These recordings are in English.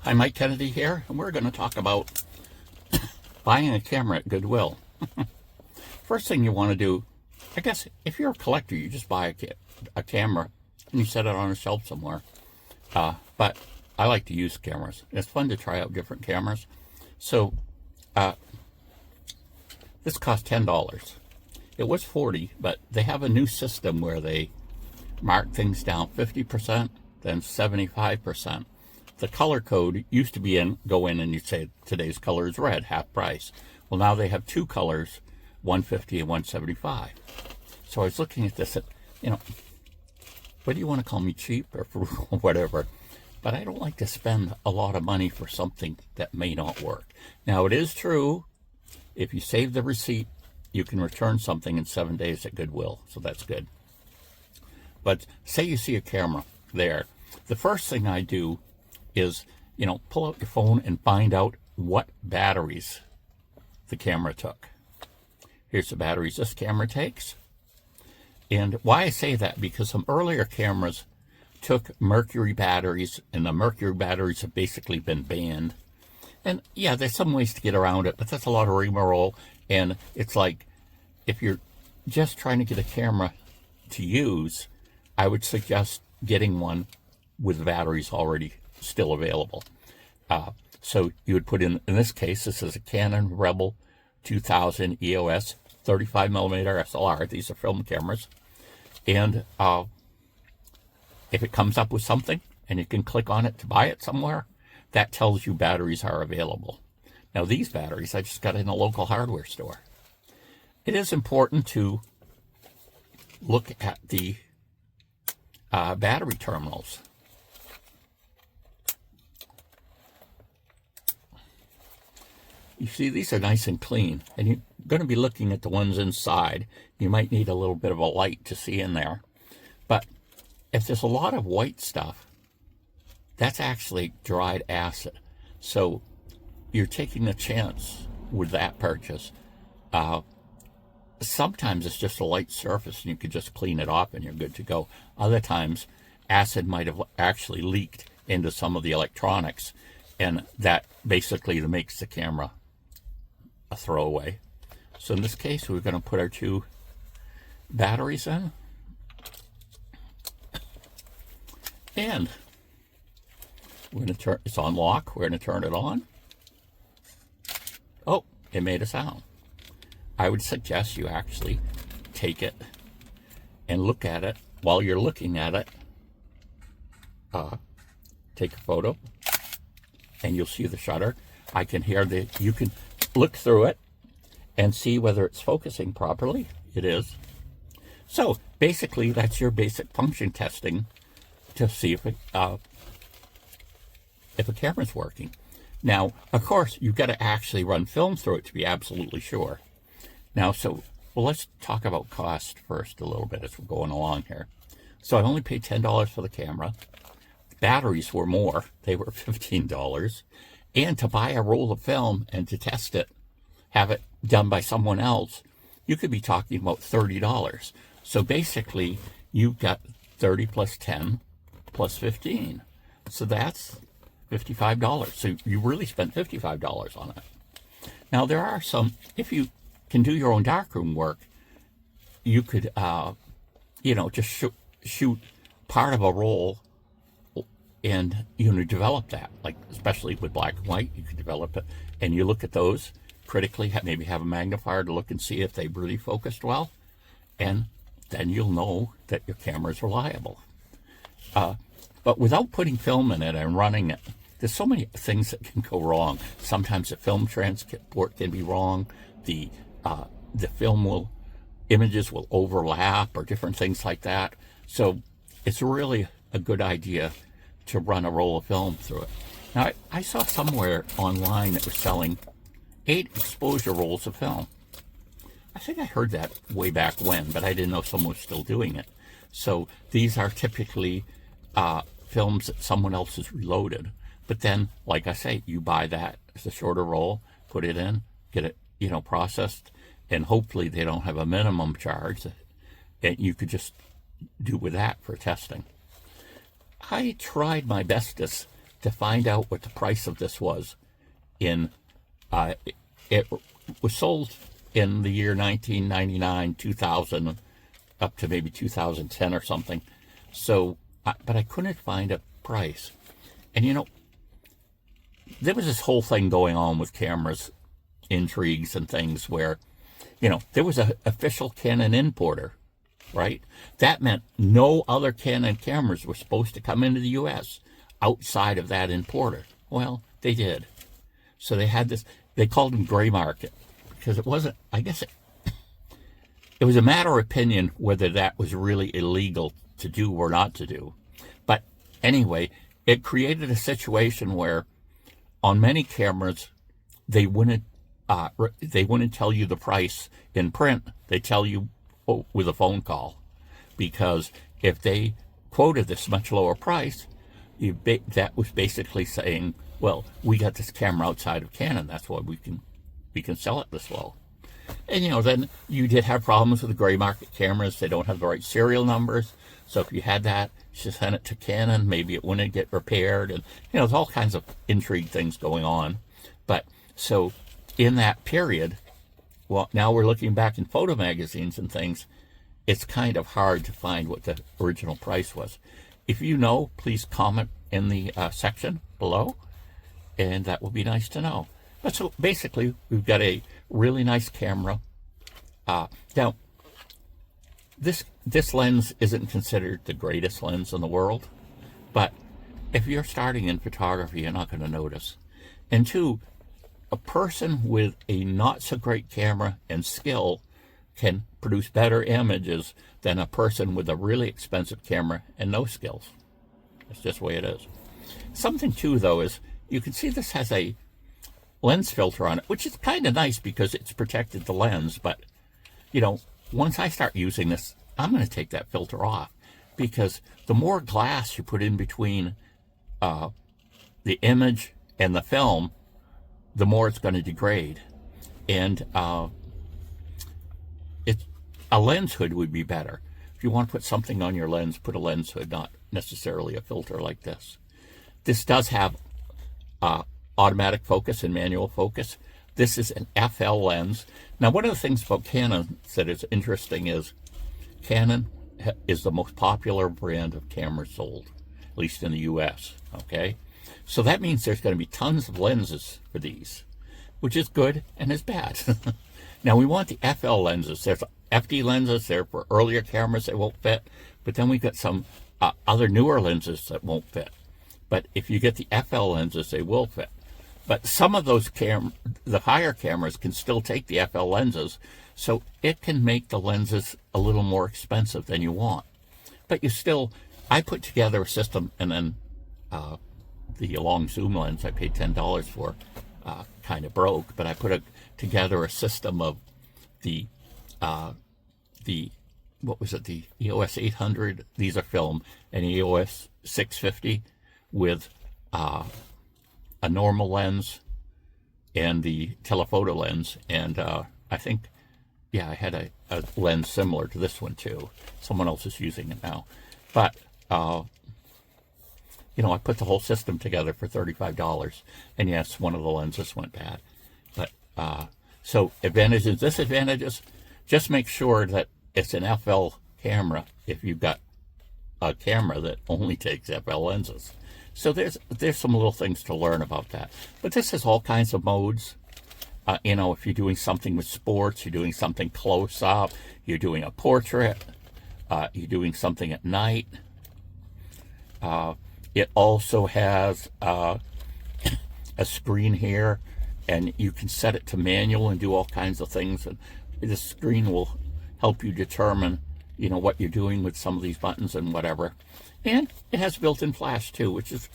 Hi, Mike Kennedy here, and we're going to talk about buying a camera at Goodwill. First thing you want to do, I guess, if you're a collector, you just buy a camera and you set it on a shelf somewhere. But I like to use cameras. It's fun to try out different cameras. So this cost $10. It was $40, but they have a new system where they mark things down 50%, then 75%. The color code used to be go in and you'd say today's color is red, half price. Well, now they have two colors, 150 and 175. So I was looking at this, whether you want to call me cheap or frugal or whatever, but I don't like to spend a lot of money for something that may not work. Now, it is true, if you save the receipt, you can return something in 7 days at Goodwill, so that's good. But say you see a camera there. The first thing I do is, pull out your phone and find out what batteries the camera took. Here's the batteries this camera takes. And why I say that, because some earlier cameras took mercury batteries, and the mercury batteries have basically been banned. And yeah, there's some ways to get around it, but that's a lot of rigmarole. And it's like, if you're just trying to get a camera to use, I would suggest getting one with batteries already still available. So you would put in this case, this is a Canon Rebel 2000 EOS 35mm SLR. These are film cameras. And if it comes up with something and you can click on it to buy it somewhere, that tells you batteries are available. Now, these batteries I just got in a local hardware store. It is important to look at the battery terminals. You see, these are nice and clean, and you're going to be looking at the ones inside. You might need a little bit of a light to see in there. But if there's a lot of white stuff, that's actually dried acid. So you're taking a chance with that purchase. Sometimes it's just a light surface and you could just clean it off and you're good to go. Other times, acid might have actually leaked into some of the electronics, and that basically makes the camera a throwaway. So in this case, we're going to put our two batteries in. And we're going to turn, it's on lock, we're going to turn it on. Oh, it made a sound. I would suggest you actually take it and look at it. While you're looking at it, take a photo and you'll see the shutter. I can hear you can look through it and see whether it's focusing properly. It is. So basically, that's your basic function testing to see if a camera's working. Now, of course, you've got to actually run film through it to be absolutely sure. Now, let's talk about cost first a little bit as we're going along here. So I only paid $10 for the camera. Batteries were more. They were $15. And to buy a roll of film and to test it, have it done by someone else, you could be talking about $30. So basically, you've got 30 plus 10 plus 15. So that's $55. So you really spent $55 on it. Now, there are some, if you can do your own darkroom work, you could, just shoot part of a roll and, develop that. Like, especially with black and white, you could develop it. And you look at those critically, maybe have a magnifier to look and see if they really focused well. And then you'll know that your camera is reliable. But without putting film in it and running it, there's so many things that can go wrong. Sometimes the film transport can be wrong. The images will overlap or different things like that. So it's really a good idea to run a roll of film through it. Now, I saw somewhere online that was selling 8 exposure rolls of film. I think I heard that way back when, but I didn't know someone was still doing it. So these are typically films that someone else has reloaded. But then, like I say, you buy that as a shorter roll, put it in, get it, processed, and hopefully they don't have a minimum charge, and you could just do with that for testing. I tried my bestest to find out what the price of this was in, it was sold in the year 1999, 2000, up to maybe 2010 or something. So, but I couldn't find a price. And there was this whole thing going on with cameras, intrigues and things where, there was an official Canon importer, right? That meant no other Canon cameras were supposed to come into the U.S. outside of that importer. Well, they did. So they had this, they called them gray market, because it wasn't, I guess it was a matter of opinion whether that was really illegal to do or not to do. But anyway, it created a situation where on many cameras, they wouldn't tell you the price in print. They tell you with a phone call, because if they quoted this much lower price, that was basically saying, well, we got this camera outside of Canon, that's why we can sell it this low. And then you did have problems with the gray market cameras. They don't have the right serial numbers. So if you had that, you sent it to Canon, maybe it wouldn't get repaired. And there's all kinds of intrigue things going on. But so in that period, well, now we're looking back in photo magazines and things, it's kind of hard to find what the original price was. If you know, please comment in the section below, and that will be nice to know. But so basically, we've got a really nice camera. Now, this lens isn't considered the greatest lens in the world, but if you're starting in photography, you're not going to notice. And two, a person with a not so great camera and skill can produce better images than a person with a really expensive camera and no skills. That's just the way it is. Something too, though, is you can see this has a lens filter on it, which is kind of nice because it's protected the lens. But, once I start using this, I'm going to take that filter off, because the more glass you put in between the image and the film, the more it's going to degrade. And a lens hood would be better. If you want to put something on your lens, put a lens hood, not necessarily a filter like this. This does have automatic focus and manual focus. This is an FL lens. Now, one of the things about Canon that is interesting is Canon is the most popular brand of cameras sold, at least in the US, okay? So that means there's going to be tons of lenses for these, which is good and is bad. Now, we want the FL lenses. There's FD lenses there for earlier cameras that won't fit, but then we've got some other newer lenses that won't fit. But if you get the FL lenses, they will fit. But some of those the higher cameras can still take the FL lenses, so it can make the lenses a little more expensive than you want. But I put together a system, and then the long zoom lens I paid $10 for kind of broke, but I put together a system of the what was it, the EOS 800, these are film, and EOS 650 with a normal lens and the telephoto lens. And I think, yeah, I had a lens similar to this one too. Someone else is using it now. But, I put the whole system together for $35. And yes, one of the lenses went bad. But, so advantages, disadvantages, just make sure that it's an FL camera if you've got a camera that only takes FL lenses. So there's some little things to learn about that. But this has all kinds of modes. If you're doing something with sports, you're doing something close up, you're doing a portrait, you're doing something at night. It also has a screen here, and you can set it to manual and do all kinds of things. And this screen will help you determine, what you're doing with some of these buttons and whatever. And it has built-in flash too, which is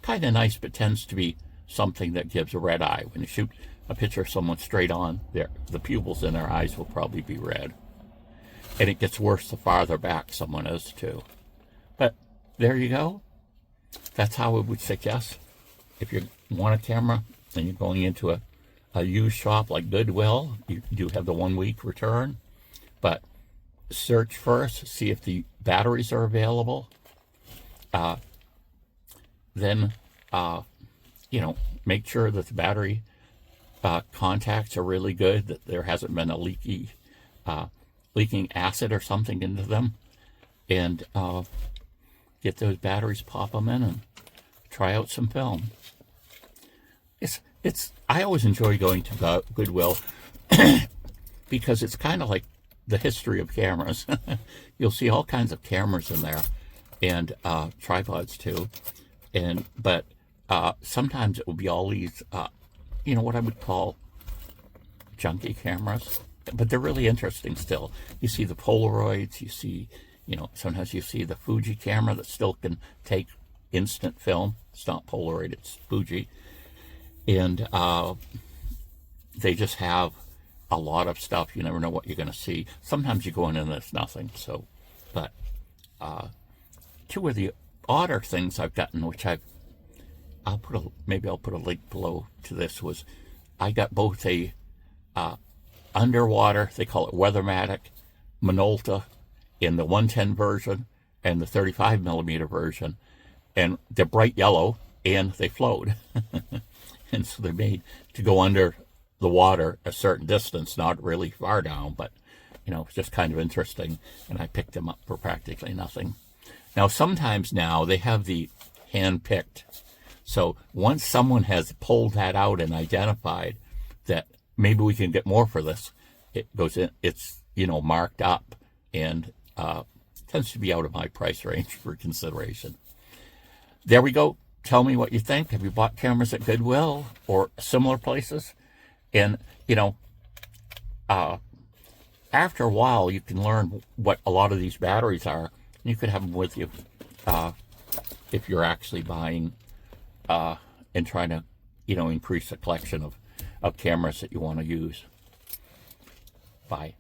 kind of nice, but tends to be something that gives a red eye. When you shoot a picture of someone straight on, the pupils in their eyes will probably be red. And it gets worse the farther back someone is too. But there you go. That's how I would suggest, if you want a camera and you're going into a used shop like Goodwill, you do have the 1 week return, but search first, see if the batteries are available. Then you know, make sure that the battery contacts are really good, that there hasn't been a leaking acid or something into them, and get those batteries, pop them in, and try out some film. I always enjoy going to Goodwill because it's kind of like the history of cameras. You'll see all kinds of cameras in there, and tripods too, but sometimes it will be all these you know, what I would call junky cameras, but they're really interesting still. You see the Polaroids, you see, you know, sometimes you see the Fuji camera that still can take instant film. It's not Polaroid, it's Fuji. And they just have a lot of stuff. You never know what you're going to see. Sometimes you go in and there's nothing. So, but two of the odder things I've gotten, which maybe I'll put a link below to this, was I got both a underwater, they call it Weathermatic, Minolta in the 110 version and the 35 millimeter version, and they're bright yellow and they float. And so they're made to go under the water a certain distance, not really far down, but you know, it's just kind of interesting. And I picked them up for practically nothing. Now, sometimes now they have the hand-picked. So once someone has pulled that out and identified that maybe we can get more for this, it goes in, it's, you know, marked up, and tends to be out of my price range for consideration. There we go. Tell me what you think. Have you bought cameras at Goodwill or similar places? And, you know, after a while, you can learn what a lot of these batteries are. You could have them with you if you're actually buying and trying to, you know, increase the collection of cameras that you want to use. Bye.